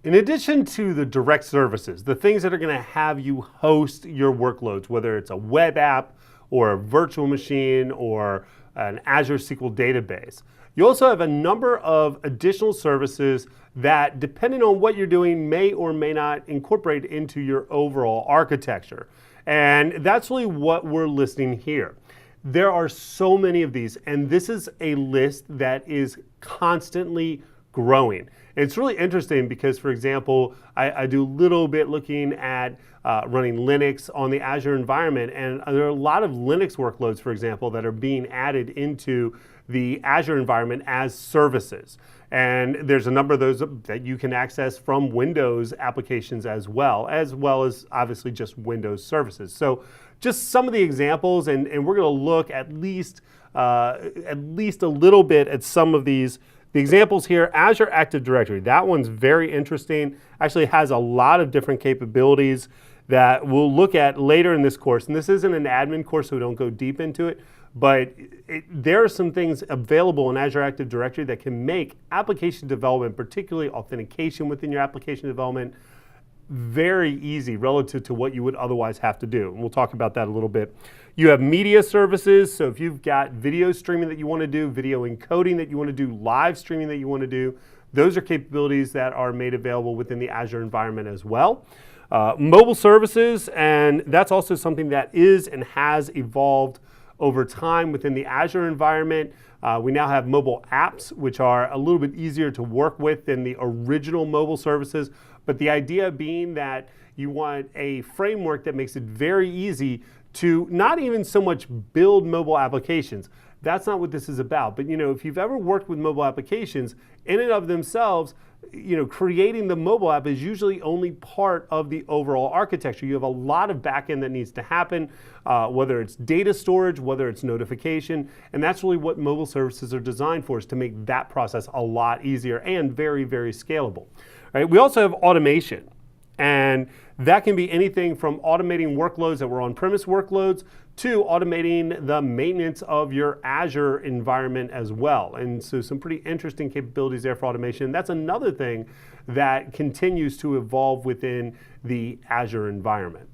In addition to the direct services, the things that are going to have you host your workloads, whether it's a web app or a virtual machine or an Azure SQL database, you also have a number of additional services that, depending on what you're doing, may or may not incorporate into your overall architecture. And that's really what we're listing here. There are so many of these, and this is a list that is constantly growing. And it's really interesting because, for example, I do a little bit looking at running Linux on the Azure environment, and there are a lot of Linux workloads, for example, that are being added into the Azure environment as services. And there's a number of those that you can access from Windows applications as well as obviously just Windows services. So just some of the examples, and we're going to look at least a little bit at some of these. The examples here, Azure Active Directory, that one's very interesting. Actually has a lot of different capabilities that we'll look at later in this course. And this isn't an admin course, so we don't go deep into it. But there are some things available in Azure Active Directory that can make application development, particularly authentication within your application development, very easy relative to what you would otherwise have to do. And we'll talk about that a little bit. You have media services. So if you've got video streaming that you want to do, video encoding that you want to do, live streaming that you want to do, those are capabilities that are made available within the Azure environment as well. Mobile services, and that's also something that is and has evolved over time within the Azure environment. We now have mobile apps, which are a little bit easier to work with than the original mobile services. But the idea being that you want a framework that makes it very easy to not even so much build mobile applications. That's not what this is about. But if you've ever worked with mobile applications, in and of themselves, creating the mobile app is usually only part of the overall architecture. You have a lot of backend that needs to happen, whether it's data storage, whether it's notification, and that's really what mobile services are designed for, is to make that process a lot easier and very, very scalable. Right? We also have automation, and that can be anything from automating workloads that were on-premise workloads to automating the maintenance of your Azure environment as well. And so some pretty interesting capabilities there for automation. That's another thing that continues to evolve within the Azure environment.